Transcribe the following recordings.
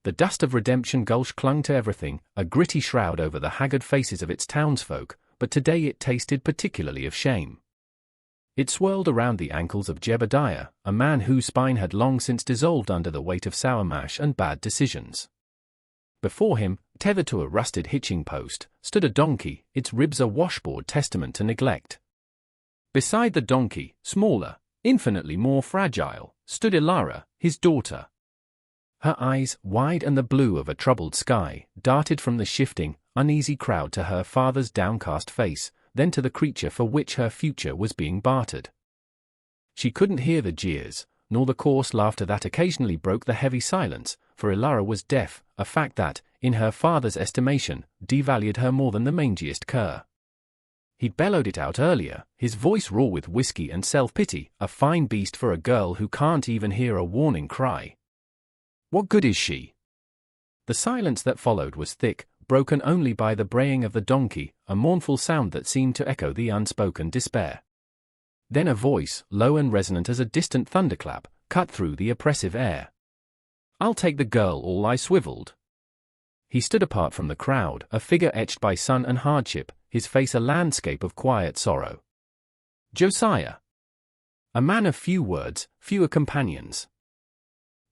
The dust of Redemption Gulch clung to everything, a gritty shroud over the haggard faces of its townsfolk, but today it tasted particularly of shame. It swirled around the ankles of Jebediah, a man whose spine had long since dissolved under the weight of sour mash and bad decisions. Before him, tethered to a rusted hitching post, stood a donkey, its ribs a washboard testament to neglect. Beside the donkey, smaller, infinitely more fragile, stood Ilara, his daughter. Her eyes, wide and the blue of a troubled sky, darted from the shifting, uneasy crowd to her father's downcast face, then to the creature for which her future was being bartered. She couldn't hear the jeers, nor the coarse laughter that occasionally broke the heavy silence, for Ilara was deaf, a fact that, in her father's estimation, devalued her more than the mangiest cur. He'd bellowed it out earlier, his voice raw with whiskey and self-pity, a fine beast for a girl who can't even hear a warning cry. What good is she? The silence that followed was thick, broken only by the braying of the donkey, a mournful sound that seemed to echo the unspoken despair. Then a voice, low and resonant as a distant thunderclap, cut through the oppressive air. "I'll take the girl," all I swiveled. He stood apart from the crowd, a figure etched by sun and hardship, his face a landscape of quiet sorrow. Josiah. A man of few words, fewer companions.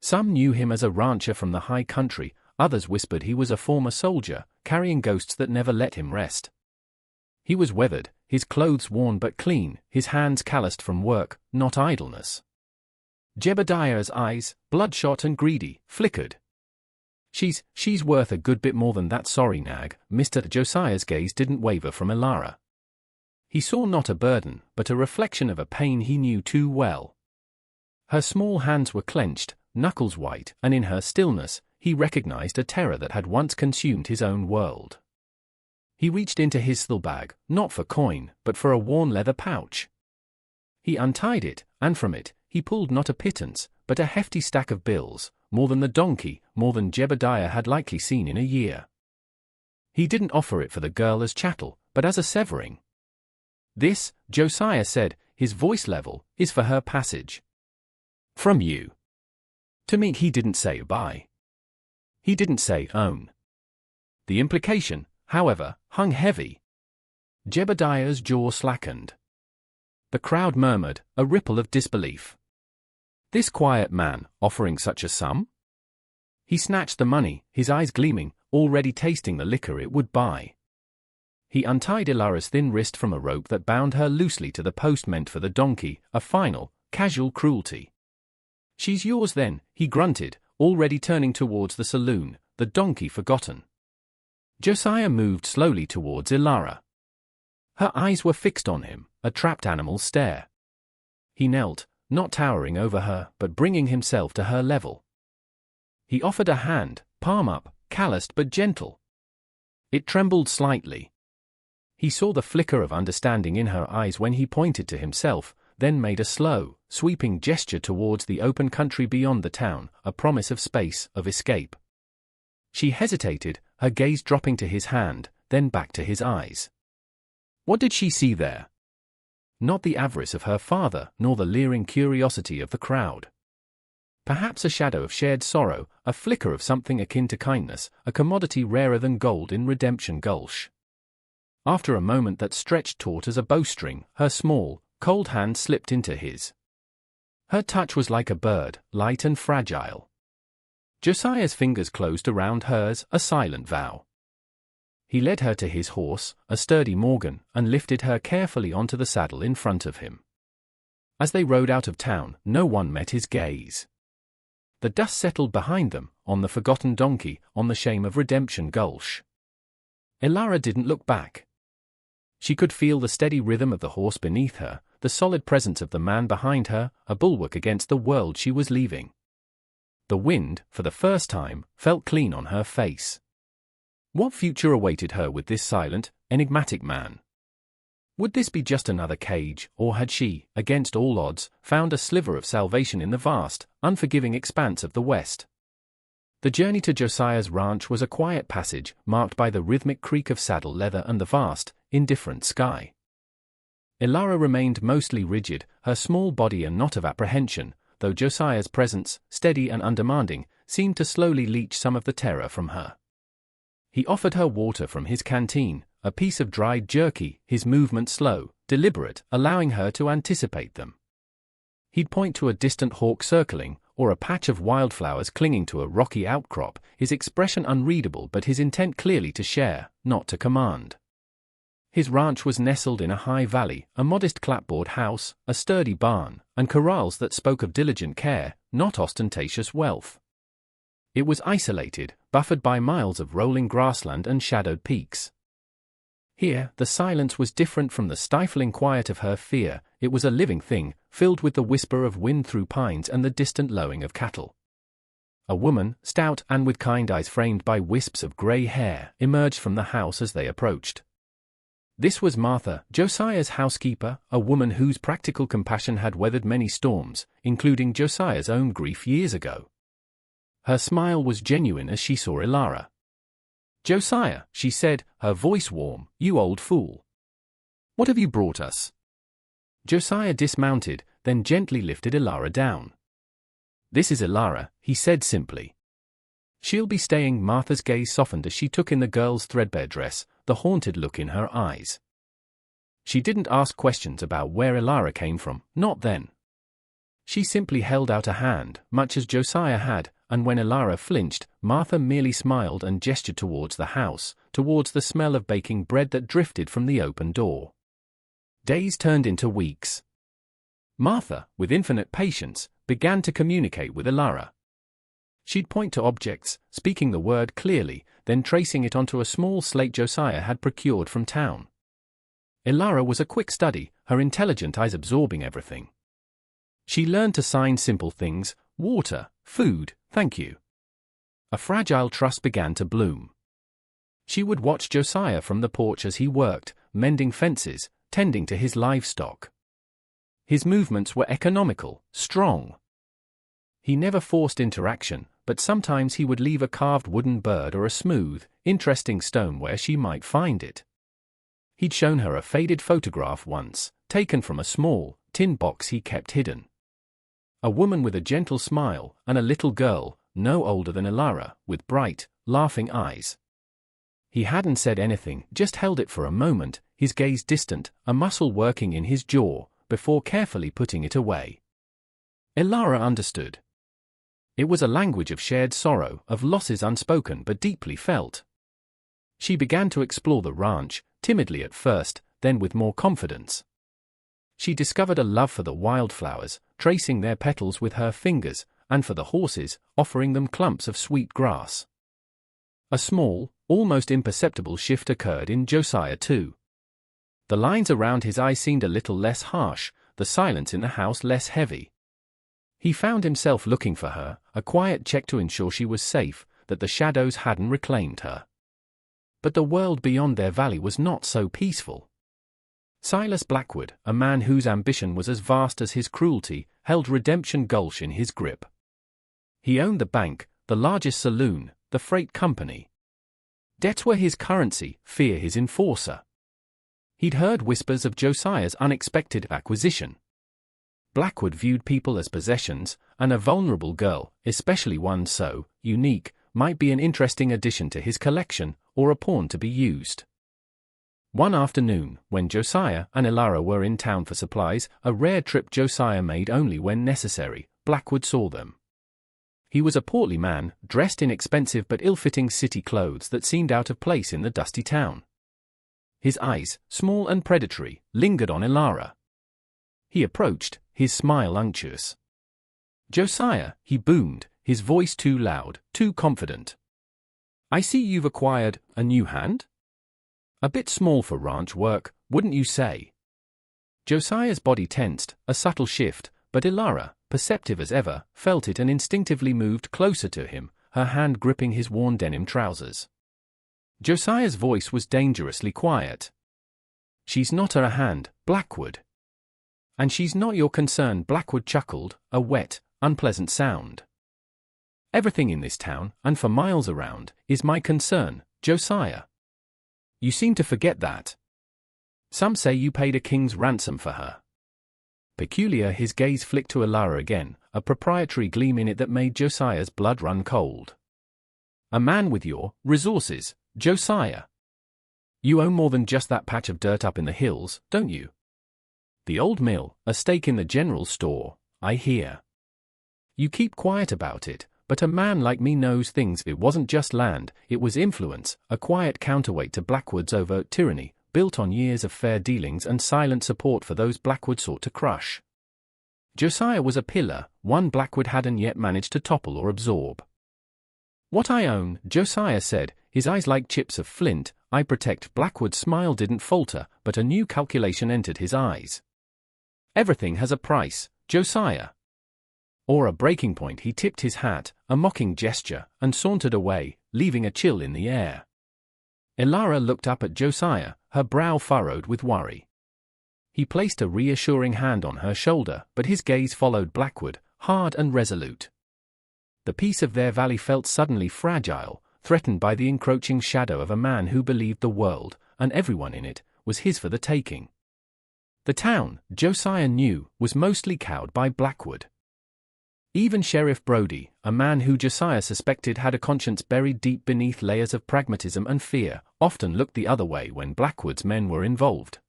Some knew him as a rancher from the high country, others whispered he was a former soldier, carrying ghosts that never let him rest. He was weathered, his clothes worn but clean, his hands calloused from work, not idleness. Jebediah's eyes, bloodshot and greedy, flickered. She's worth a good bit more than that, sorry nag." Mr. Josiah's gaze didn't waver from Ilara. He saw not a burden, but a reflection of a pain he knew too well. Her small hands were clenched, knuckles white, and in her stillness, he recognized a terror that had once consumed his own world. He reached into his saddlebag, not for coin, but for a worn leather pouch. He untied it, and from it, he pulled not a pittance, but a hefty stack of bills, more than the donkey, more than Jebediah had likely seen in a year. He didn't offer it for the girl as chattel, but as a severing. "This," Josiah said, his voice level, "is for her passage. From you." To me he didn't say buy. He didn't say own. The implication, however, hung heavy. Jebediah's jaw slackened. The crowd murmured, a ripple of disbelief. This quiet man, offering such a sum? He snatched the money, his eyes gleaming, already tasting the liquor it would buy. He untied Ilara's thin wrist from a rope that bound her loosely to the post meant for the donkey, a final, casual cruelty. "She's yours then," he grunted, already turning towards the saloon, the donkey forgotten. Josiah moved slowly towards Ilara. Her eyes were fixed on him, a trapped animal's stare. He knelt, not towering over her, but bringing himself to her level. He offered a hand, palm up, calloused but gentle. It trembled slightly. He saw the flicker of understanding in her eyes when he pointed to himself, then made a slow, sweeping gesture towards the open country beyond the town, a promise of space, of escape. She hesitated, her gaze dropping to his hand, then back to his eyes. What did she see there? Not the avarice of her father, nor the leering curiosity of the crowd. Perhaps a shadow of shared sorrow, a flicker of something akin to kindness, a commodity rarer than gold in Redemption Gulch. After a moment that stretched taut as a bowstring, her small, cold hand slipped into his. Her touch was like a bird, light and fragile. Josiah's fingers closed around hers, a silent vow. He led her to his horse, a sturdy Morgan, and lifted her carefully onto the saddle in front of him. As they rode out of town, no one met his gaze. The dust settled behind them, on the forgotten donkey, on the shame of Redemption Gulch. Ilara didn't look back. She could feel the steady rhythm of the horse beneath her, the solid presence of the man behind her, a bulwark against the world she was leaving. The wind, for the first time, felt clean on her face. What future awaited her with this silent, enigmatic man? Would this be just another cage, or had she, against all odds, found a sliver of salvation in the vast, unforgiving expanse of the West? The journey to Josiah's ranch was a quiet passage, marked by the rhythmic creak of saddle leather and the vast, indifferent sky. Ilara remained mostly rigid, her small body a knot of apprehension, though Josiah's presence, steady and undemanding, seemed to slowly leach some of the terror from her. He offered her water from his canteen, a piece of dried jerky, his movements slow, deliberate, allowing her to anticipate them. He'd point to a distant hawk circling, or a patch of wildflowers clinging to a rocky outcrop, his expression unreadable but his intent clearly to share, not to command. His ranch was nestled in a high valley, a modest clapboard house, a sturdy barn, and corrals that spoke of diligent care, not ostentatious wealth. It was isolated, buffered by miles of rolling grassland and shadowed peaks. Here, the silence was different from the stifling quiet of her fear. It was a living thing, filled with the whisper of wind through pines and the distant lowing of cattle. A woman, stout and with kind eyes framed by wisps of grey hair, emerged from the house as they approached. This was Martha, Josiah's housekeeper, a woman whose practical compassion had weathered many storms, including Josiah's own grief years ago. Her smile was genuine as she saw Ilara. "Josiah," she said, her voice warm, "you old fool. What have you brought us?" Josiah dismounted, then gently lifted Ilara down. "This is Ilara," he said simply. "She'll be staying." Martha's gaze softened as she took in the girl's threadbare dress, the haunted look in her eyes. She didn't ask questions about where Ilara came from, not then. She simply held out a hand, much as Josiah had, and when Ilara flinched, Martha merely smiled and gestured towards the house, towards the smell of baking bread that drifted from the open door. Days turned into weeks. Martha, with infinite patience, began to communicate with Ilara. She'd point to objects, speaking the word clearly, then tracing it onto a small slate Josiah had procured from town. Ilara was a quick study, her intelligent eyes absorbing everything. She learned to sign simple things: water, food, thank you. A fragile trust began to bloom. She would watch Josiah from the porch as he worked, mending fences, tending to his livestock. His movements were economical, strong. He never forced interaction, but sometimes he would leave a carved wooden bird or a smooth, interesting stone where she might find it. He'd shown her a faded photograph once, taken from a small, tin box he kept hidden. A woman with a gentle smile, and a little girl, no older than Ilara, with bright, laughing eyes. He hadn't said anything, just held it for a moment, his gaze distant, a muscle working in his jaw, before carefully putting it away. Ilara understood. It was a language of shared sorrow, of losses unspoken but deeply felt. She began to explore the ranch, timidly at first, then with more confidence. She discovered a love for the wildflowers, tracing their petals with her fingers, and for the horses, offering them clumps of sweet grass. A small, almost imperceptible shift occurred in Josiah too. The lines around his eyes seemed a little less harsh, the silence in the house less heavy. He found himself looking for her, a quiet check to ensure she was safe, that the shadows hadn't reclaimed her. But the world beyond their valley was not so peaceful. Silas Blackwood, a man whose ambition was as vast as his cruelty, held Redemption Gulch in his grip. He owned the bank, the largest saloon, the freight company. Debts were his currency, fear his enforcer. He'd heard whispers of Josiah's unexpected acquisition. Blackwood viewed people as possessions, and a vulnerable girl, especially one so unique, might be an interesting addition to his collection, or a pawn to be used. One afternoon, when Josiah and Ilara were in town for supplies, a rare trip Josiah made only when necessary, Blackwood saw them. He was a portly man, dressed in expensive but ill-fitting city clothes that seemed out of place in the dusty town. His eyes, small and predatory, lingered on Ilara. He approached, his smile unctuous. "Josiah," he boomed, his voice too loud, too confident. "I see you've acquired a new hand? A bit small for ranch work, wouldn't you say?" Josiah's body tensed, a subtle shift, but Ilara, perceptive as ever, felt it and instinctively moved closer to him, her hand gripping his worn denim trousers. Josiah's voice was dangerously quiet. "She's not a hand, Blackwood. And she's not your concern." Blackwood chuckled, a wet, unpleasant sound. "Everything in this town, and for miles around, is my concern, Josiah. You seem to forget that. Some say you paid a king's ransom for her." Peculiar, his gaze flicked to Elara again, a proprietary gleam in it that made Josiah's blood run cold. A man with your resources, Josiah. You own more than just that patch of dirt up in the hills, don't you? The old mill, a stake in the general store, I hear. You keep quiet about it, but a man like me knows things. It wasn't just land, it was influence, a quiet counterweight to Blackwood's overt tyranny, built on years of fair dealings and silent support for those Blackwood sought to crush. Josiah was a pillar, one Blackwood hadn't yet managed to topple or absorb. What I own, Josiah said, his eyes like chips of flint, I protect. Blackwood's smile didn't falter, but a new calculation entered his eyes. Everything has a price, Josiah. Or a breaking point. He tipped his hat, a mocking gesture, and sauntered away, leaving a chill in the air. Elara looked up at Josiah, her brow furrowed with worry. He placed a reassuring hand on her shoulder, but his gaze followed Blackwood, hard and resolute. The peace of their valley felt suddenly fragile, threatened by the encroaching shadow of a man who believed the world, and everyone in it, was his for the taking. The town, Josiah knew, was mostly cowed by Blackwood. Even Sheriff Brody, a man who Josiah suspected had a conscience buried deep beneath layers of pragmatism and fear, often looked the other way when Blackwood's men were involved.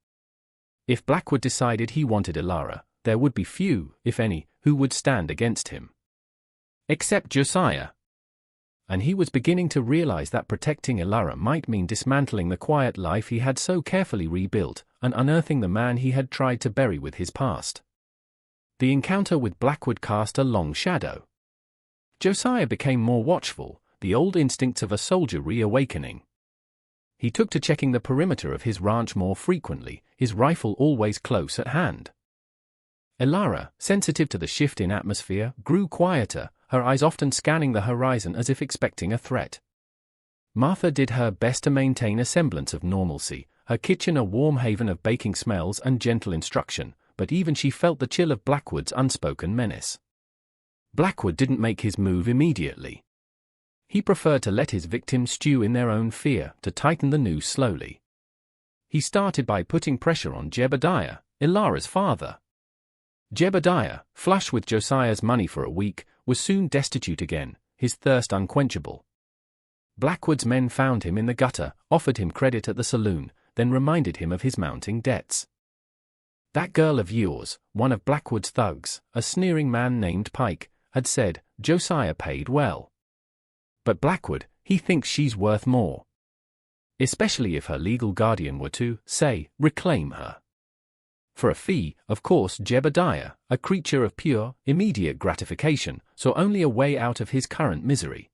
If Blackwood decided he wanted Elara, there would be few, if any, who would stand against him. Except Josiah. And he was beginning to realize that protecting Elara might mean dismantling the quiet life he had so carefully rebuilt, and unearthing the man he had tried to bury with his past. The encounter with Blackwood cast a long shadow. Josiah became more watchful, the old instincts of a soldier reawakening. He took to checking the perimeter of his ranch more frequently, his rifle always close at hand. Elara, sensitive to the shift in atmosphere, grew quieter, her eyes often scanning the horizon as if expecting a threat. Martha did her best to maintain a semblance of normalcy, her kitchen a warm haven of baking smells and gentle instruction, but even she felt the chill of Blackwood's unspoken menace. Blackwood didn't make his move immediately. He preferred to let his victims stew in their own fear, to tighten the noose slowly. He started by putting pressure on Jebediah, Elara's father. Jebediah, flush with Josiah's money for a week, was soon destitute again, his thirst unquenchable. Blackwood's men found him in the gutter, offered him credit at the saloon, then reminded him of his mounting debts. That girl of yours, one of Blackwood's thugs, a sneering man named Pike, had said, Josiah paid well. But Blackwood, he thinks she's worth more. Especially if her legal guardian were to, say, reclaim her. For a fee, of course. Jebediah, a creature of pure, immediate gratification, saw only a way out of his current misery.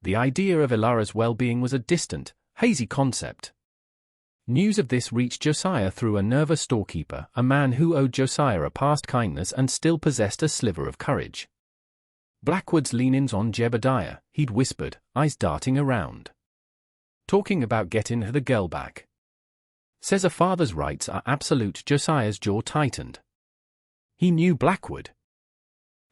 The idea of Elara's well-being was a distant, hazy concept. News of this reached Josiah through a nervous storekeeper, a man who owed Josiah a past kindness and still possessed a sliver of courage. Blackwood's lean-ins on Jebediah, he'd whispered, eyes darting around. Talking about getting the girl back. Says a father's rights are absolute. Josiah's jaw tightened. He knew Blackwood.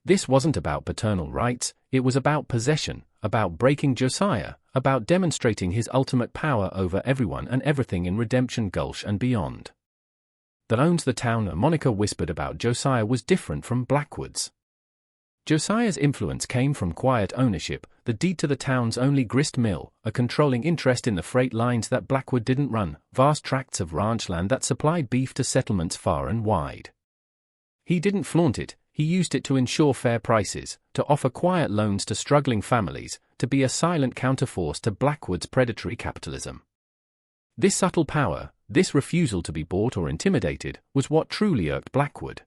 This wasn't about paternal rights, it was about possession, about breaking Josiah, about demonstrating his ultimate power over everyone and everything in Redemption Gulch and beyond. That owns the town. A moniker whispered about Josiah was different from Blackwood's. Josiah's influence came from quiet ownership, the deed to the town's only grist mill, a controlling interest in the freight lines that Blackwood didn't run, vast tracts of ranch land that supplied beef to settlements far and wide. He didn't flaunt it, he used it to ensure fair prices, to offer quiet loans to struggling families, to be a silent counterforce to Blackwood's predatory capitalism. This subtle power, this refusal to be bought or intimidated, was what truly irked Blackwood.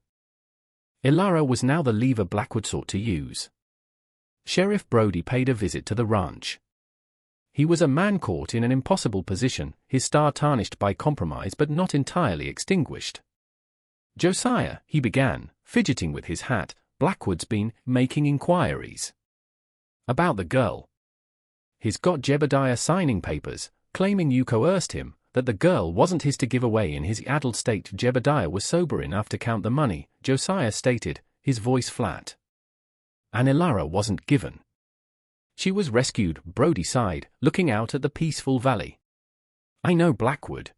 Elara was now the lever Blackwood sought to use. Sheriff Brody paid a visit to the ranch. He was a man caught in an impossible position, his star tarnished by compromise but not entirely extinguished. Josiah, he began, fidgeting with his hat, Blackwood's been making inquiries. About the girl. He's got Jebediah signing papers, claiming you coerced him, that the girl wasn't his to give away in his addled state. Jebediah was sober enough to count the money, Josiah stated, his voice flat. And Elara wasn't given. She was rescued, Brody sighed, looking out at the peaceful valley. I know Blackwood.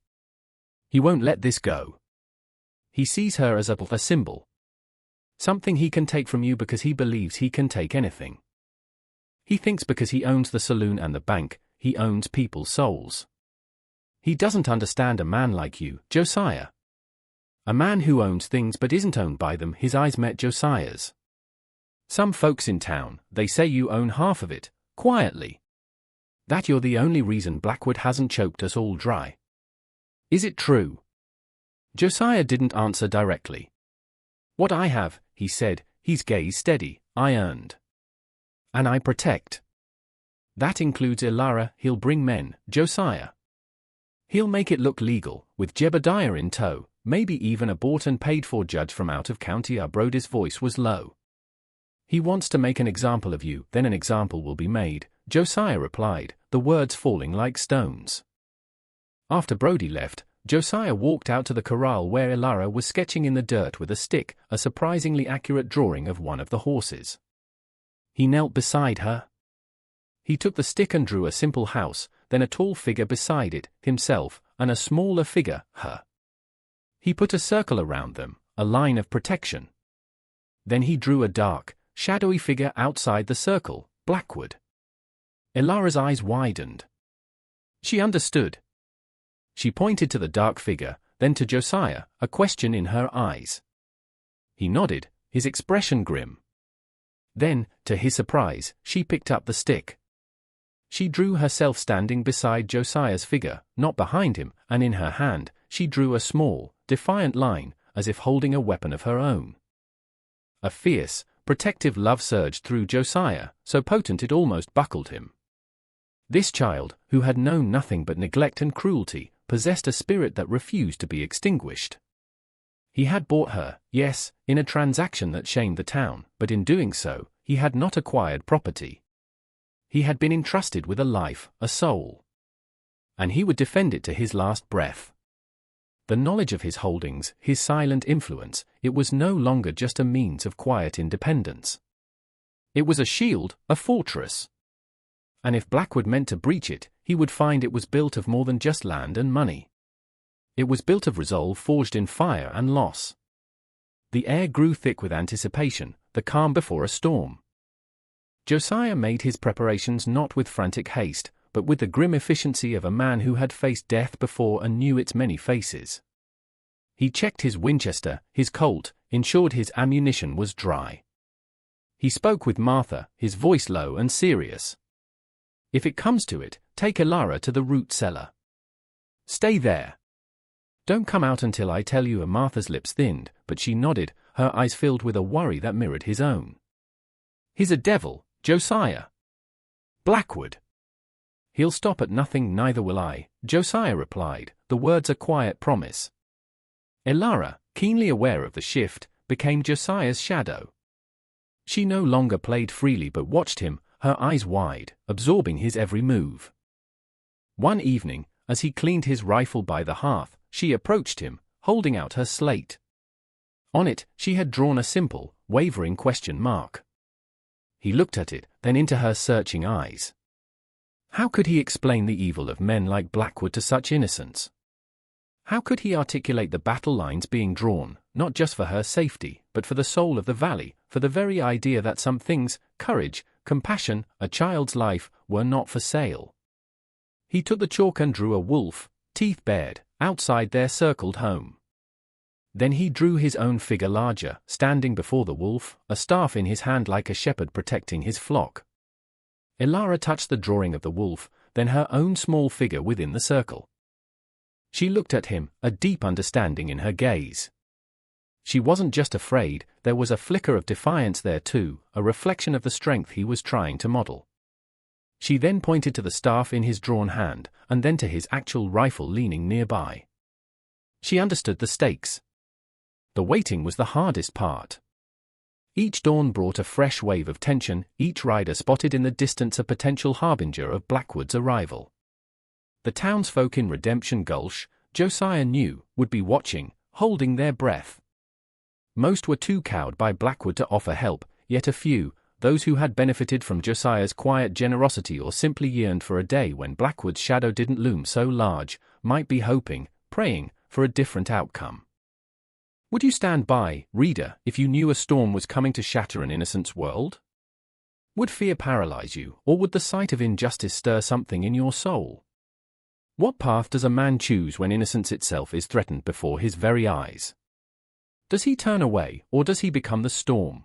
He won't let this go. He sees her as a symbol. Something he can take from you because he believes he can take anything. He thinks because he owns the saloon and the bank, he owns people's souls. He doesn't understand a man like you, Josiah. A man who owns things but isn't owned by them. His eyes met Josiah's. Some folks in town, they say you own half of it, quietly. That you're the only reason Blackwood hasn't choked us all dry. Is it true? Josiah didn't answer directly. What I have, he said, his gaze steady, I earned. And I protect. That includes Elara. He'll bring men, Josiah. He'll make it look legal, with Jebediah in tow, maybe even a bought and paid for judge from out of county. Brody's voice was low. He wants to make an example of you, then an example will be made, Josiah replied, the words falling like stones. After Brody left, Josiah walked out to the corral where Elara was sketching in the dirt with a stick, a surprisingly accurate drawing of one of the horses. He knelt beside her. He took the stick and drew a simple house, then a tall figure beside it, himself, and a smaller figure, her. He put a circle around them, a line of protection. Then he drew a dark, shadowy figure outside the circle, Blackwood. Elara's eyes widened. She understood. She pointed to the dark figure, then to Josiah, a question in her eyes. He nodded, his expression grim. Then, to his surprise, she picked up the stick. She drew herself standing beside Josiah's figure, not behind him, and in her hand, she drew a small, defiant line, as if holding a weapon of her own. A fierce, protective love surged through Josiah, so potent it almost buckled him. This child, who had known nothing but neglect and cruelty, possessed a spirit that refused to be extinguished. He had bought her, yes, in a transaction that shamed the town, but in doing so, he had not acquired property. He had been entrusted with a life, a soul. And he would defend it to his last breath. The knowledge of his holdings, his silent influence, it was no longer just a means of quiet independence. It was a shield, a fortress. And if Blackwood meant to breach it, he would find it was built of more than just land and money. It was built of resolve forged in fire and loss. The air grew thick with anticipation, the calm before a storm. Josiah made his preparations not with frantic haste, but with the grim efficiency of a man who had faced death before and knew its many faces. He checked his Winchester, his Colt, ensured his ammunition was dry. He spoke with Martha, his voice low and serious. If it comes to it, take Elara to the root cellar. Stay there. Don't come out until I tell you. Martha's lips thinned, but she nodded, her eyes filled with a worry that mirrored his own. He's a devil, Josiah. Blackwood. He'll stop at nothing. Neither will I, Josiah replied, the words a quiet promise. Elara, keenly aware of the shift, became Josiah's shadow. She no longer played freely but watched him, her eyes wide, absorbing his every move. One evening, as he cleaned his rifle by the hearth, she approached him, holding out her slate. On it, she had drawn a simple, wavering question mark. He looked at it, then into her searching eyes. How could he explain the evil of men like Blackwood to such innocence? How could he articulate the battle lines being drawn, not just for her safety, but for the soul of the valley, for the very idea that some things, courage, compassion, a child's life, were not for sale? He took the chalk and drew a wolf, teeth bared, outside their circled home. Then he drew his own figure larger, standing before the wolf, a staff in his hand like a shepherd protecting his flock. Elara touched the drawing of the wolf, then her own small figure within the circle. She looked at him, a deep understanding in her gaze. She wasn't just afraid, there was a flicker of defiance there too, a reflection of the strength he was trying to model. She then pointed to the staff in his drawn hand, and then to his actual rifle leaning nearby. She understood the stakes. The waiting was the hardest part. Each dawn brought a fresh wave of tension, each rider spotted in the distance a potential harbinger of Blackwood's arrival. The townsfolk in Redemption Gulch, Josiah knew, would be watching, holding their breath. Most were too cowed by Blackwood to offer help, yet a few, those who had benefited from Josiah's quiet generosity or simply yearned for a day when Blackwood's shadow didn't loom so large, might be hoping, praying, for a different outcome. Would you stand by, reader, if you knew a storm was coming to shatter an innocent's world? Would fear paralyze you, or would the sight of injustice stir something in your soul? What path does a man choose when innocence itself is threatened before his very eyes? Does he turn away, or does he become the storm?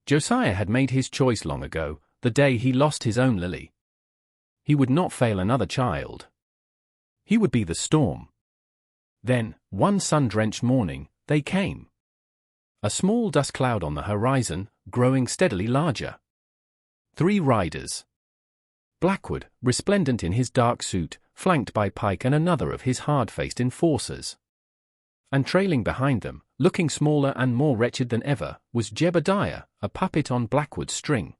Josiah had made his choice long ago, the day he lost his own Lily. He would not fail another child. He would be the storm. Then, one sun-drenched morning, they came. A small dust cloud on the horizon, growing steadily larger. 3 riders. Blackwood, resplendent in his dark suit, flanked by Pike and another of his hard-faced enforcers. And trailing behind them, looking smaller and more wretched than ever, was Jebediah, a puppet on Blackwood's string.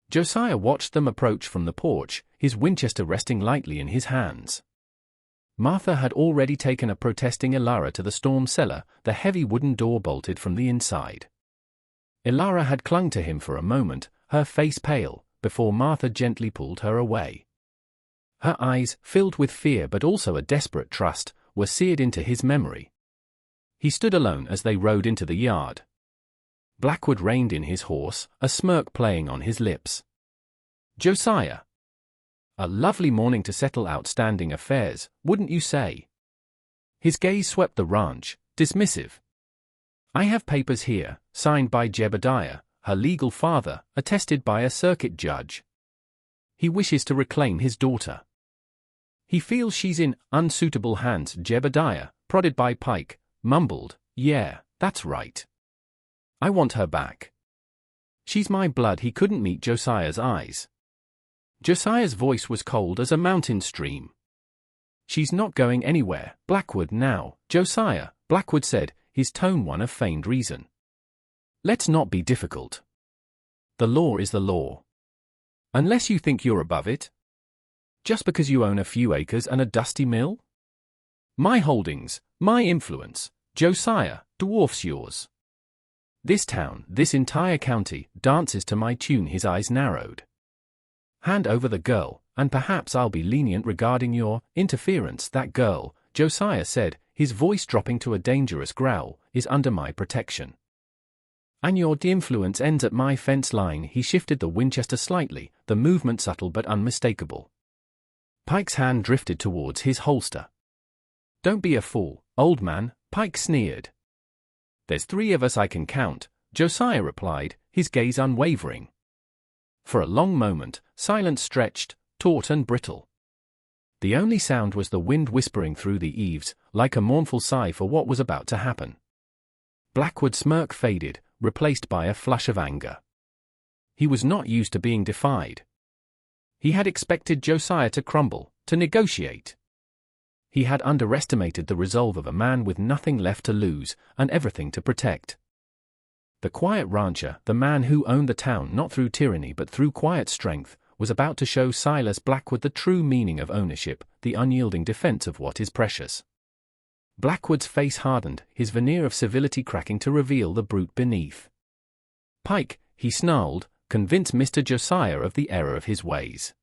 Josiah watched them approach from the porch, his Winchester resting lightly in his hands. Martha had already taken a protesting Elara to the storm cellar, the heavy wooden door bolted from the inside. Elara had clung to him for a moment, her face pale, before Martha gently pulled her away. Her eyes, filled with fear but also a desperate trust, were seared into his memory. He stood alone as they rode into the yard. Blackwood reined in his horse, a smirk playing on his lips. Josiah. A lovely morning to settle outstanding affairs, wouldn't you say? His gaze swept the ranch, dismissive. I have papers here, signed by Jebediah, her legal father, attested by a circuit judge. He wishes to reclaim his daughter. He feels she's in unsuitable hands. Jebediah, prodded by Pike, mumbled, yeah, that's right. I want her back. She's my blood. He couldn't meet Josiah's eyes. Josiah's voice was cold as a mountain stream. She's not going anywhere, Blackwood now, Josiah, Blackwood said, his tone one of feigned reason. Let's not be difficult. The law is the law. Unless you think you're above it. Just because you own a few acres and a dusty mill? My holdings, my influence, Josiah, dwarfs yours. This town, this entire county, dances to my tune. His eyes narrowed. Hand over the girl, and perhaps I'll be lenient regarding your interference. That girl, Josiah said, his voice dropping to a dangerous growl, is under my protection. And your influence ends at my fence line. He shifted the Winchester slightly, the movement subtle but unmistakable. Pike's hand drifted towards his holster. Don't be a fool, old man, Pike sneered. There's 3 of us I can count, Josiah replied, his gaze unwavering. For a long moment, silence stretched, taut and brittle. The only sound was the wind whispering through the eaves, like a mournful sigh for what was about to happen. Blackwood's smirk faded, replaced by a flush of anger. He was not used to being defied. He had expected Josiah to crumble, to negotiate. He had underestimated the resolve of a man with nothing left to lose, and everything to protect. The quiet rancher, the man who owned the town not through tyranny but through quiet strength, was about to show Silas Blackwood the true meaning of ownership, the unyielding defense of what is precious. Blackwood's face hardened, his veneer of civility cracking to reveal the brute beneath. Pike, he snarled, convince Mr. Josiah of the error of his ways.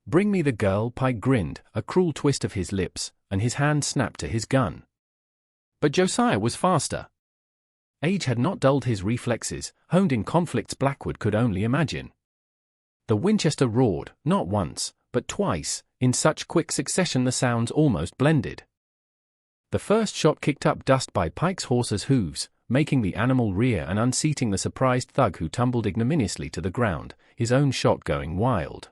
Bring me the girl. Pike grinned, a cruel twist of his lips, and his hand snapped to his gun. But Josiah was faster. Age had not dulled his reflexes, honed in conflicts Blackwood could only imagine. The Winchester roared, not once, but twice, in such quick succession the sounds almost blended. The first shot kicked up dust by Pike's horse's hooves, making the animal rear and unseating the surprised thug who tumbled ignominiously to the ground, his own shot going wild.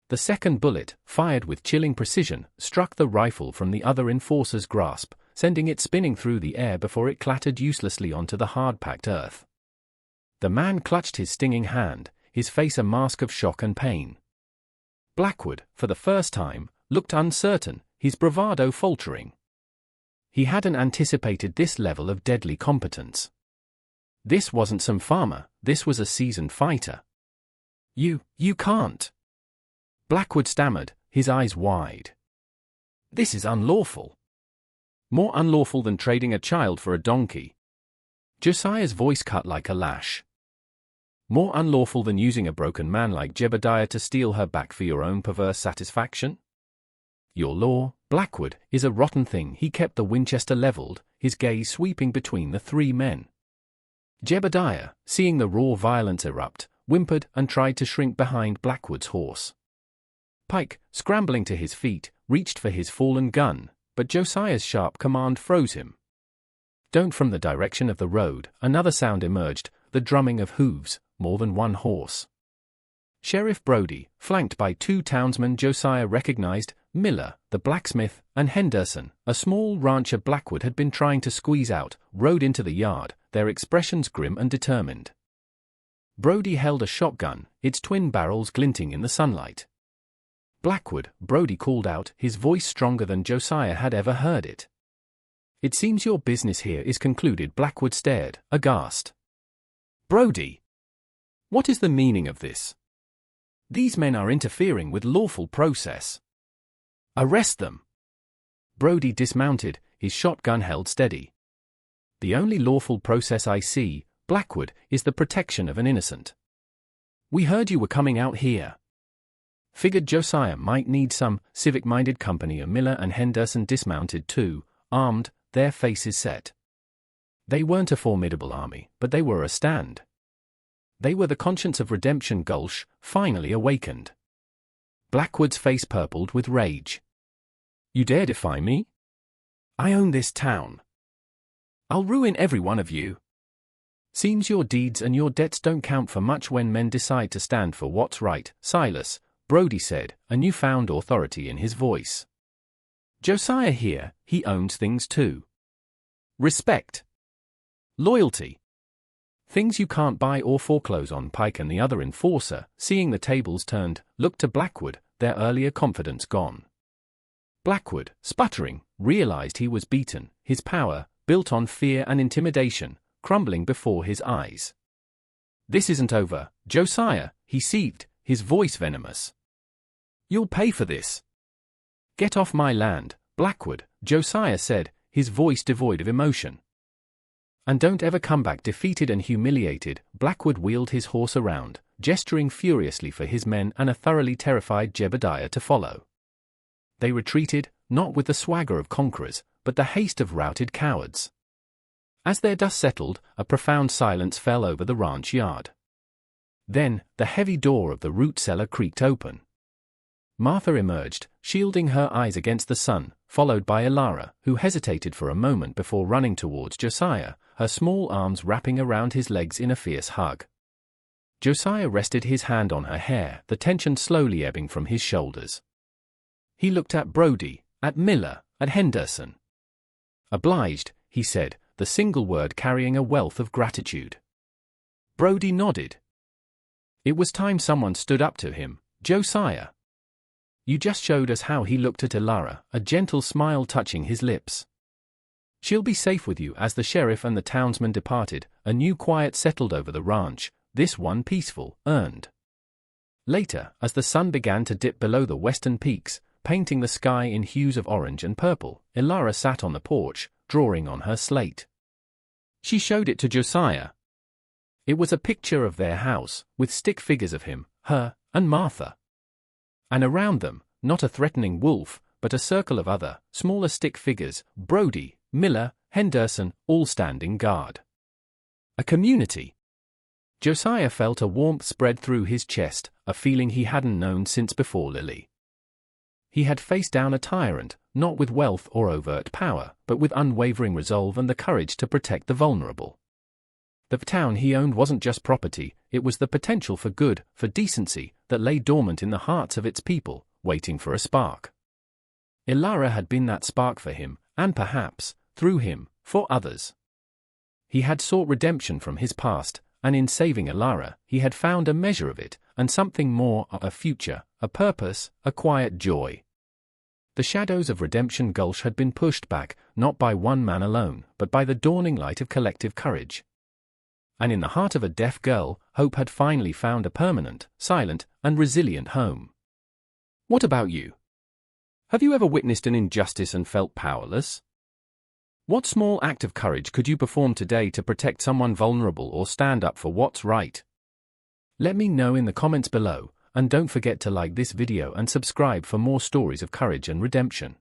The second bullet, fired with chilling precision, struck the rifle from the other enforcer's grasp, sending it spinning through the air before it clattered uselessly onto the hard-packed earth. The man clutched his stinging hand, his face a mask of shock and pain. Blackwood, for the first time, looked uncertain, his bravado faltering. He hadn't anticipated this level of deadly competence. This wasn't some farmer, this was a seasoned fighter. You can't. Blackwood stammered, his eyes wide. This is unlawful. More unlawful than trading a child for a donkey. Josiah's voice cut like a lash. More unlawful than using a broken man like Jebediah to steal her back for your own perverse satisfaction? Your law, Blackwood, is a rotten thing. He kept the Winchester leveled, his gaze sweeping between the three men. Jebediah, seeing the raw violence erupt, whimpered and tried to shrink behind Blackwood's horse. Pike, scrambling to his feet, reached for his fallen gun, but Josiah's sharp command froze him. Don't. From the direction of the road, another sound emerged, the drumming of hooves, more than one horse. Sheriff Brody, flanked by two townsmen Josiah recognized, Miller, the blacksmith, and Henderson, a small rancher Blackwood had been trying to squeeze out, rode into the yard, their expressions grim and determined. Brody held a shotgun, its twin barrels glinting in the sunlight. Blackwood, Brody called out, his voice stronger than Josiah had ever heard it. It seems your business here is concluded. Blackwood stared, aghast. Brody! What is the meaning of this? These men are interfering with lawful process. Arrest them! Brody dismounted, his shotgun held steady. The only lawful process I see, Blackwood, is the protection of an innocent. We heard you were coming out here. Figured Josiah might need some civic-minded company. Miller and Henderson dismounted too, armed, their faces set. They weren't a formidable army, but they were a stand. They were the conscience of Redemption Gulch, finally awakened. Blackwood's face purpled with rage. You dare defy me? I own this town. I'll ruin every one of you. Seems your deeds and your debts don't count for much when men decide to stand for what's right, Silas, Brody said, a newfound authority in his voice. Josiah here, he owns things too. Respect. Loyalty. Things you can't buy or foreclose on. Pike and the other enforcer, seeing the tables turned, looked to Blackwood, their earlier confidence gone. Blackwood, sputtering, realized he was beaten, his power, built on fear and intimidation, crumbling before his eyes. This isn't over, Josiah, he seethed, his voice venomous. You'll pay for this. Get off my land, Blackwood, Josiah said, his voice devoid of emotion. And don't ever come back. Defeated and humiliated, Blackwood wheeled his horse around, gesturing furiously for his men and a thoroughly terrified Jebediah to follow. They retreated, not with the swagger of conquerors, but the haste of routed cowards. As their dust settled, a profound silence fell over the ranch yard. Then, the heavy door of the root cellar creaked open. Martha emerged, shielding her eyes against the sun, followed by Elara, who hesitated for a moment before running towards Josiah, her small arms wrapping around his legs in a fierce hug. Josiah rested his hand on her hair, the tension slowly ebbing from his shoulders. He looked at Brody, at Miller, at Henderson. Obliged, he said, the single word carrying a wealth of gratitude. Brody nodded. It was time someone stood up to him. Josiah. You just showed us how. He looked at Elara, a gentle smile touching his lips. She'll be safe with you. As the sheriff and the townsmen departed, a new quiet settled over the ranch, this one peaceful, earned. Later, as the sun began to dip below the western peaks, painting the sky in hues of orange and purple, Elara sat on the porch, drawing on her slate. She showed it to Josiah. It was a picture of their house, with stick figures of him, her, and Martha. And around them, not a threatening wolf, but a circle of other, smaller stick figures, Brody, Miller, Henderson, all standing guard. A community. Josiah felt a warmth spread through his chest, a feeling he hadn't known since before Lily. He had faced down a tyrant, not with wealth or overt power, but with unwavering resolve and the courage to protect the vulnerable. The town he owned wasn't just property, it was the potential for good, for decency, that lay dormant in the hearts of its people, waiting for a spark. Elara had been that spark for him, and perhaps, through him, for others. He had sought redemption from his past, and in saving Elara, he had found a measure of it, and something more, a future, a purpose, a quiet joy. The shadows of Redemption Gulch had been pushed back, not by one man alone, but by the dawning light of collective courage. And in the heart of a deaf girl, hope had finally found a permanent, silent, and resilient home. What about you? Have you ever witnessed an injustice and felt powerless? What small act of courage could you perform today to protect someone vulnerable or stand up for what's right? Let me know in the comments below, and don't forget to like this video and subscribe for more stories of courage and redemption.